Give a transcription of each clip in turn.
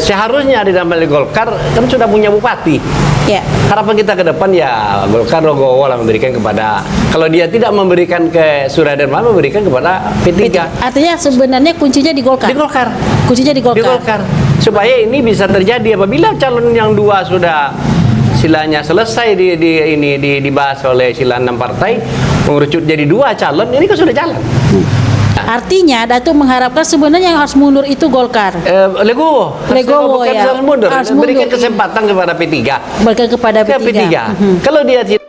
seharusnya di dalam Golkar kan sudah punya bupati. Ya. Harapan kita ke depan ya Golkar Logowo lah memberikan kepada, kalau dia tidak memberikan ke Surya Dharma, memberikan kepada P3. Artinya sebenarnya kuncinya di Golkar. Di Golkar. Kuncinya di Golkar. Di Golkar. Supaya ini bisa terjadi apabila calon yang dua sudah silanya selesai dibahas oleh sila 6 partai, mengerucut jadi 2 calon, ini kan sudah jalan. Artinya Datuk mengharapkan sebenarnya yang harus mundur itu Golkar. Legowo Legowo, ya. harus mundur. Harus Berikan mundur. kesempatan kepada P3. Berikan kepada Ke P3. P3. Kalau dia tidak.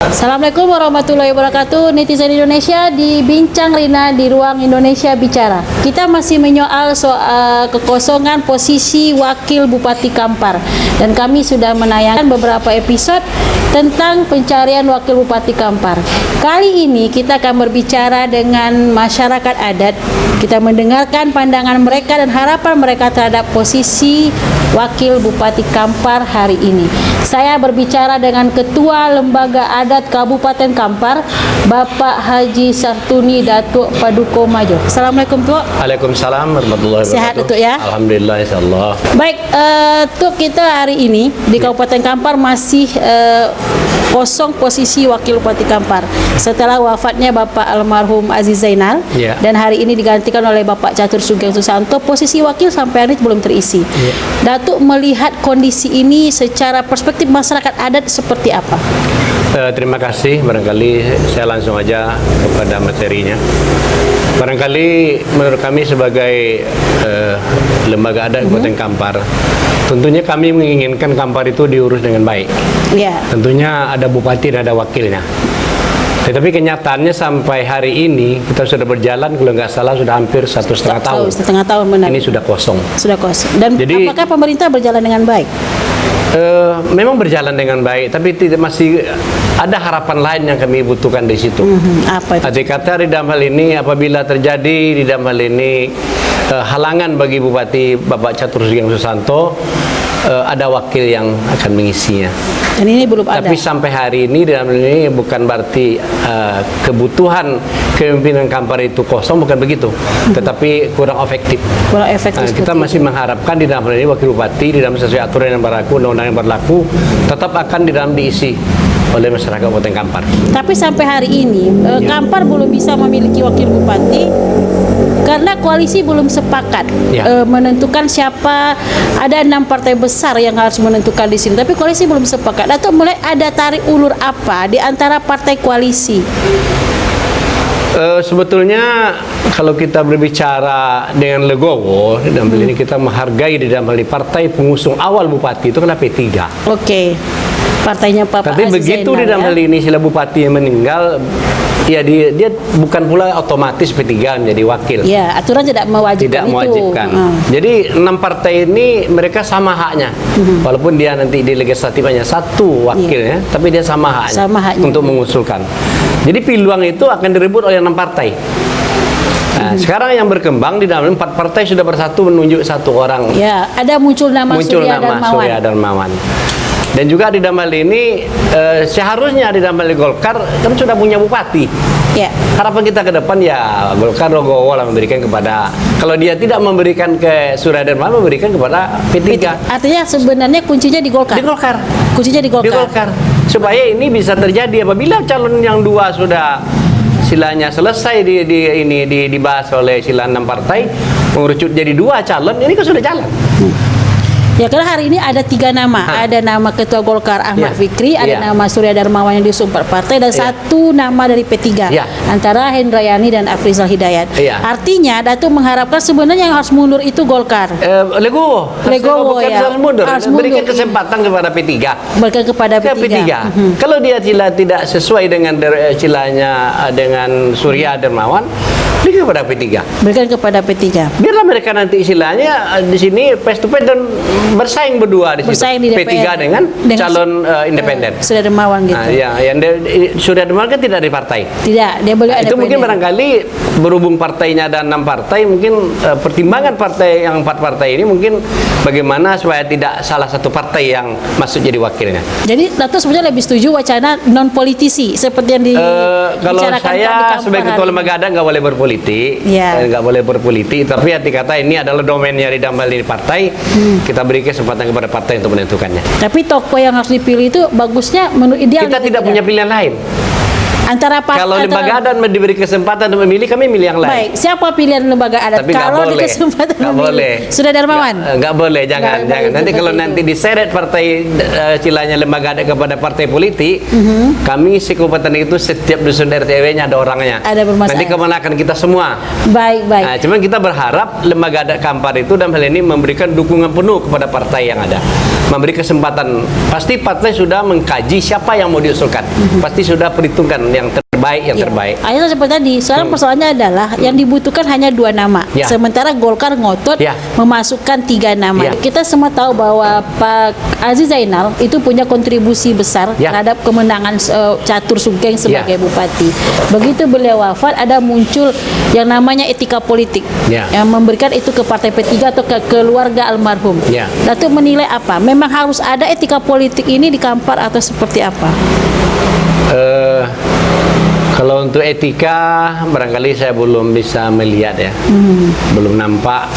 Assalamualaikum warahmatullahi wabarakatuh. Netizen Indonesia di Bincang Rina di Ruang Indonesia Bicara. Kita masih menyoal soal kekosongan posisi Wakil Bupati Kampar. Dan kami sudah menayangkan beberapa episode tentang pencarian Wakil Bupati Kampar. Kali ini kita akan berbicara dengan masyarakat adat. Kita mendengarkan pandangan mereka dan harapan mereka terhadap posisi Wakil Bupati Kampar hari ini. Saya berbicara dengan Ketua Lembaga Adat Kabupaten Kampar, Bapak Haji Sartuni Datuk Paduko Majo. Assalamualaikum, Tuk. Waalaikumsalam warahmatullahi wabarakatuh. Sehat, Tuk, ya? Alhamdulillah, insyaallah. Baik, Tuk, kita hari ini di Kabupaten Kampar masih kosong posisi Wakil Bupati Kampar setelah wafatnya Bapak almarhum Aziz Zainal, Ya. dan hari ini digantikan oleh Bapak Catur Sugeng Susanto. Posisi wakil sampai hari ini belum terisi. Ya. Datuk melihat kondisi ini secara perspektif masyarakat adat seperti apa? Terima kasih. Barangkali saya langsung aja kepada materinya. Barangkali menurut kami sebagai lembaga adat Kabupaten Kampar, tentunya kami menginginkan Kampar itu diurus dengan baik. Ya. Tentunya ada bupati dan ada wakilnya. Tetapi kenyataannya sampai hari ini kita sudah berjalan, kalau nggak salah sudah hampir 1,5 tahun. Setengah tahun, benar. Ini sudah kosong. Sudah kosong. Dan Jadi, apakah pemerintah berjalan dengan baik? Memang berjalan dengan baik, tapi tidak, masih ada harapan lain yang kami butuhkan di situ. Apa itu? Adik kata di dalam hal ini, apabila terjadi di dalam hal ini halangan bagi Bupati Bapak Catur Sugeng Susanto, ada wakil yang akan mengisinya. Dan ini belum ada. Tapi sampai hari ini dalam ini bukan berarti kebutuhan kepemimpinan Kampar itu kosong, bukan begitu. Tetapi kurang efektif. Kurang efektif. Kita masih mengharapkan di dalam hal ini wakil bupati di dalam sesuai aturan yang berlaku, undang-undang yang berlaku, tetap akan di dalam diisi oleh masyarakat Kabupaten Kampar. Tapi sampai hari ini Kampar belum bisa memiliki wakil bupati karena koalisi belum sepakat menentukan siapa. Ada 6 partai besar yang harus menentukan di sini, tapi koalisi belum sepakat. Atau mulai ada tarik ulur apa di antara partai koalisi? Sebetulnya kalau kita berbicara dengan Legowo, dalam hal ini kita menghargai di dalam hal ini partai pengusung awal bupati itu kan P3. Oke. Partainya Pak Tapi Aziz begitu Zainal, di dalam ya? hal ini sila bupati yang meninggal, ya dia bukan pula otomatis P3 menjadi wakil. Ya, aturan tidak mewajibkan. Tidak mewajibkan. Jadi 6 partai ini mereka sama haknya. Walaupun dia nanti di legislatif hanya 1 wakilnya, tapi dia sama haknya, Sama haknya. untuk mengusulkan. Jadi peluang itu akan direbut oleh 6 partai. Nah, sekarang yang berkembang di dalam 4 partai sudah bersatu menunjuk 1 orang. Ya, ada muncul nama Surya Dharmawan. Dan juga di dalam hal ini seharusnya di dalam hal Golkar kan sudah punya bupati. Ya. Harapan kita ke depan ya Golkar Logowo lah memberikan kepada, kalau dia tidak memberikan ke Surya Dharma, memberikan kepada P3. Artinya sebenarnya kuncinya di Golkar. Di Golkar. Kuncinya di Golkar. Di Golkar. Supaya ini bisa terjadi apabila calon yang 2 sudah silanya selesai dibahas oleh sila 6 partai, mengerucut jadi 2 calon, ini kan sudah jalan. Ya, karena hari ini ada 3 nama. Ada nama Ketua Golkar Ahmad Fikri, ada nama Surya Dharmawan yang diusung partai, dan 1 nama dari P3. Antara Hendrayani dan Afrizal Hidayat. Artinya Datuk mengharapkan sebenarnya yang harus mundur itu Golkar. Legowo ya. Harus mundur. Berikan kesempatan kepada P3. Berikan kepada P3. Kalau dia tidak sesuai dengan silanya dengan Surya Dharmawan, berikan kepada P3. Berikan kepada P3. Biarlah mereka nanti istilahnya di sini face to face dan bersaing berdua di situ. Bersaing di P3 DPR. dengan calon independen. Sudah dermawan gitu. Nah, yang sudah demam kan tidak di partai. Tidak, dia boleh Itu mungkin barangkali berhubung partainya ada 6 partai, mungkin pertimbangan partai yang 4 partai ini mungkin bagaimana supaya tidak salah satu partai yang masuk jadi wakilnya. Jadi Dato sebenarnya lebih setuju wacana non politisi seperti yang Kalau dibicarakan saya di Kampar sebagai ketua hari lembaga adat nggak boleh berpolitik, Iya. nggak boleh berpolitik. Tapi arti kata ini adalah domainnya di dalam hal ini partai. Kita beri kesempatan kepada partai untuk menentukannya. Tapi tokoh yang harus dipilih itu bagusnya menurut ideal. Kita tidak punya pilihan lain. Antara Kalau lembaga adat diberi kesempatan untuk memilih, kami milih yang lain. Baik, siapa pilihan lembaga adat? Tapi nggak Kalau boleh. dikesempatan Nggak memilih. boleh. Sudah dermawan. Nggak boleh, jangan. Nggak boleh Nanti seperti kalau itu. nanti diseret partai istilahnya lembaga adat kepada partai politik, kami sekupatan itu setiap dusun RT/RW-nya ada orangnya. Ada bermasalah. Nanti kemenakan kita semua. Baik. Nah, cuman kita berharap lembaga adat Kampar itu dalam hal ini memberikan dukungan penuh kepada partai yang ada. Memberi kesempatan. Pasti partai sudah mengkaji siapa yang mau diusulkan. Pasti sudah perhitungkan yang terbaik, Iya. terbaik. Akhirnya seperti tadi, sekarang persoalannya adalah yang dibutuhkan hanya 2 nama. Ya. Sementara Golkar ngotot Ya. memasukkan 3 nama. Ya. Kita semua tahu bahwa Pak Aziz Zainal itu punya kontribusi besar Ya. terhadap kemenangan Catur Sugeng sebagai Ya. bupati. Begitu beliau wafat, ada muncul yang namanya etika politik, Ya. yang memberikan itu ke partai P3 atau ke keluarga almarhum. Ya. Datuk menilai apa? Memang harus ada etika politik ini di Kampar atau seperti apa? Kalau untuk etika barangkali saya belum bisa melihat ya, belum nampak.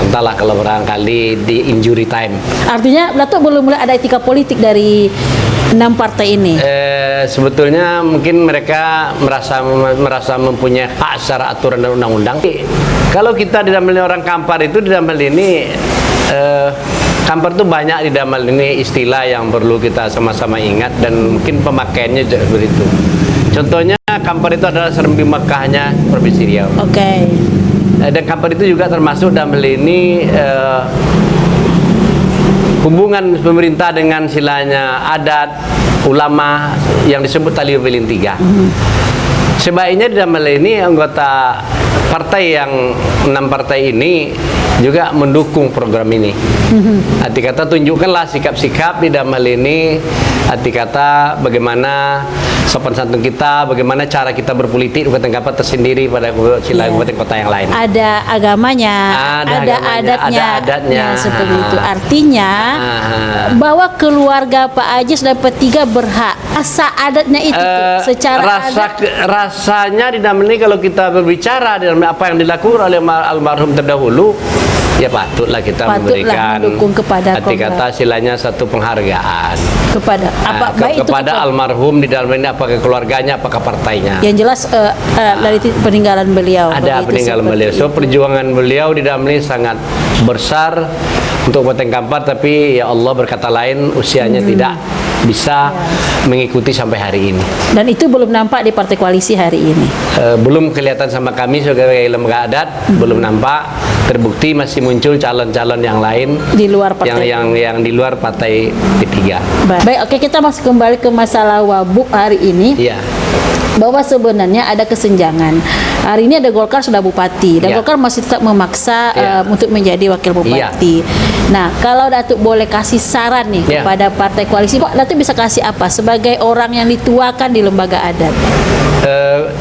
Entahlah kalau barangkali di injury time. Artinya Datuk belum mulai ada etika politik dari 6 partai ini. Sebetulnya mungkin mereka merasa mempunyai hak secara aturan dan undang-undang. Kalau kita di dalam orang Kampar itu di dalam hal ini Kampar itu banyak di dalam hal ini istilah yang perlu kita sama-sama ingat dan mungkin pemakaiannya juga begitu. Contohnya Kampar itu adalah Serembi Mekahnya Provinsi Riau. Oke. Dan Kampar itu juga termasuk dalam hal ini hubungan pemerintah dengan silanya adat, ulama yang disebut Tali Belin 3. Sebaiknya di dalam hal ini anggota partai yang 6 partai ini juga mendukung program ini. Arti kata tunjukkanlah sikap-sikap di dalam hal ini. Arti kata bagaimana sopan santun kita, bagaimana cara kita berpolitik di Kabupaten Kampar tersendiri pada kabupaten kota yang lain. Ada agamanya, Ada agamanya, adatnya, ada adatnya. Ya, seperti itu. Artinya bahwa keluarga Pak Aziz dan P3 berhak asa adatnya itu tuh, secara adat. Rasanya di dalam ini kalau kita berbicara dalam apa yang dilakukan oleh almarhum terdahulu, ya patutlah kita memberikan mendukung kepada arti kata silanya satu penghargaan kepada apa baik itu kepada almarhum di dalam ini, apakah keluarganya, apakah partainya. yang jelas dari peninggalan beliau. Ada begitu, peninggalan seperti beliau. So itu. perjuangan beliau di dalam ini sangat besar untuk Kabupaten Kampar, tapi ya Allah berkata lain usianya tidak bisa mengikuti sampai hari ini. Dan itu belum nampak di partai koalisi hari ini. Belum kelihatan sama kami sebagai lembaga adat, belum nampak terbukti masih muncul calon-calon yang lain Di luar partai. yang di luar partai P3. Baik, oke, kita masih kembali ke masalah Wabuk hari ini. Iya. Bahwa sebenarnya ada kesenjangan. Hari ini ada Golkar sudah bupati dan Ya. Golkar masih tetap memaksa Ya. untuk menjadi wakil bupati. Nah, kalau Datuk boleh kasih saran nih Ya. kepada partai koalisi, Pak Datuk bisa kasih apa sebagai orang yang dituakan di lembaga adat?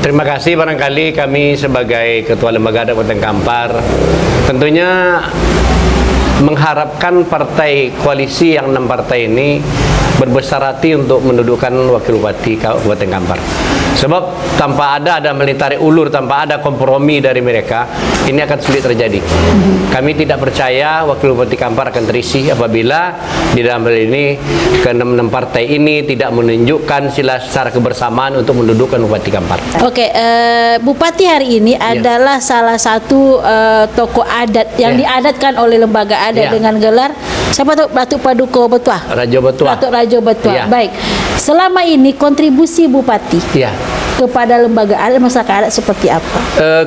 Terima kasih, barangkali kami sebagai Ketua Lembaga Adat Kabupaten Kampar tentunya mengharapkan partai koalisi yang 6 partai ini berbesar hati untuk mendudukkan wakil bupati Kabupaten Kampar. Sebab tanpa ada melintari ulur, tanpa ada kompromi dari mereka, ini akan sulit terjadi. Kami tidak percaya wakil bupati Kampar akan terisi apabila di dalam hal ini ke-6 partai ini tidak menunjukkan sila secara kebersamaan untuk mendudukkan bupati Kampar. Oke, bupati hari ini adalah salah satu tokoh adat yang diadatkan oleh lembaga adat dengan gelar siapa tuh? Datuk Paduka Betuah. Rajo Betuah. Datuk Rajo Betuah. Ya. Baik. Selama ini kontribusi bupati Ya. kepada lembaga adat masyarakat adat seperti apa?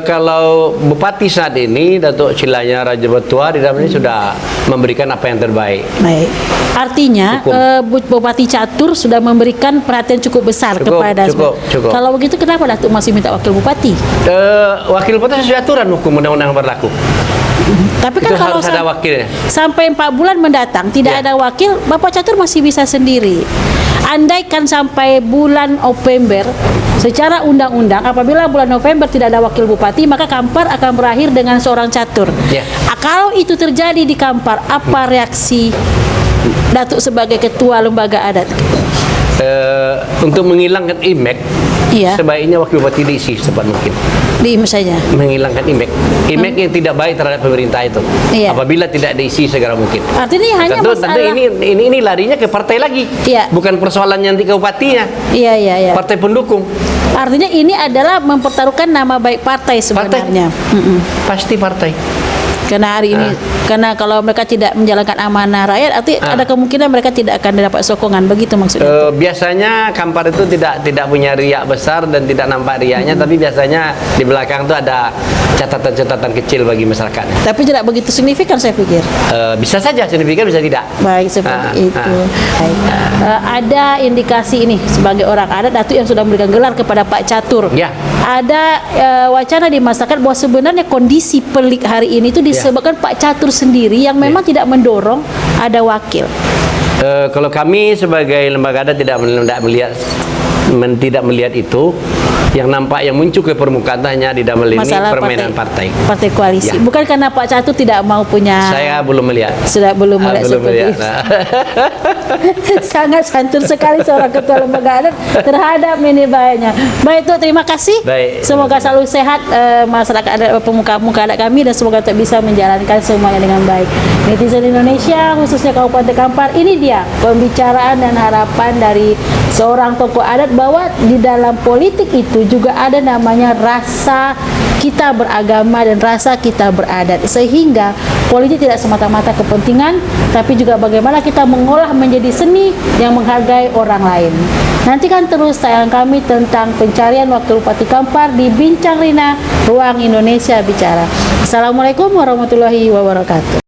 Kalau Bupati saat ini Datuk Cilanya Raja Betua di dalam ini sudah memberikan apa yang terbaik. Baik. Artinya Hukum. Bupati Catur sudah memberikan perhatian cukup besar kepada cukup. Kalau begitu kenapa Datuk masih minta wakil bupati? Wakil bupati sesuai aturan hukum undang-undang berlaku. Tapi Itu kan kalau harus ada wakilnya. sampai 4 bulan mendatang tidak Ya. ada wakil, Bapak Catur masih bisa sendiri. Andaikan sampai bulan November, secara undang-undang apabila bulan November tidak ada wakil bupati, maka Kampar akan berakhir dengan seorang catur. Ya. Kalau itu terjadi di Kampar, apa reaksi Datuk sebagai ketua lembaga adat? Untuk menghilangkan image, Iya. sebaiknya wakil bupati diisi secepat mungkin. Diim saja. Menghilangkan image yang tidak baik terhadap pemerintah itu. Iya. Apabila tidak diisi segera mungkin. Artinya hanya Tentu masalah. ini larinya ke partai lagi. Iya. Bukan persoalan nanti ke bupatinya, Iya. partai pendukung. Artinya ini adalah mempertaruhkan nama baik partai sebenarnya. Pasti partai. Karena hari ini, karena kalau mereka tidak menjalankan amanah rakyat, arti ada kemungkinan mereka tidak akan dapat sokongan, begitu maksudnya. Biasanya Kampar itu tidak punya riak besar dan tidak nampak riaknya, tapi biasanya di belakang itu ada catatan-catatan kecil bagi masyarakat. Tapi tidak begitu signifikan saya pikir. Bisa saja signifikan, bisa tidak. Baik seperti itu. Baik. Ada indikasi ini sebagai orang adat Datuk yang sudah memberikan gelar kepada Pak Catur. Ya. Ada wacana di masyarakat bahwa sebenarnya kondisi pelik hari ini itu disebabkan Pak Catur sendiri yang memang tidak mendorong ada wakil. Kalau kami sebagai lembaga adat tidak melihat itu, yang nampak yang muncul ke permukaan hanya di dalam ini Masalah permainan partai. Partai koalisi. Ya. Bukan karena Pak Catur tidak mau punya. Saya belum melihat. Sudah belum melihat Belum seperti melihat. itu. Nah. Sangat santun sekali seorang ketua lembaga adat terhadap ini bahayanya. Baik Tuk, terima kasih. Baik. Semoga selalu sehat masyarakat adat, pemuka adat kami, dan semoga tetap bisa menjalankan semuanya dengan baik. Netizen Indonesia khususnya Kabupaten Kampar, ini dia pembicaraan dan harapan dari seorang tokoh adat bahwa di dalam politik itu juga ada namanya rasa kita beragama dan rasa kita beradat, sehingga politik tidak semata-mata kepentingan, tapi juga bagaimana kita mengolah menjadi seni yang menghargai orang lain. Nantikan terus tayangan kami tentang pencarian wakil Bupati Kampar di Bincang Rina Ruang Indonesia Bicara. Assalamualaikum warahmatullahi wabarakatuh.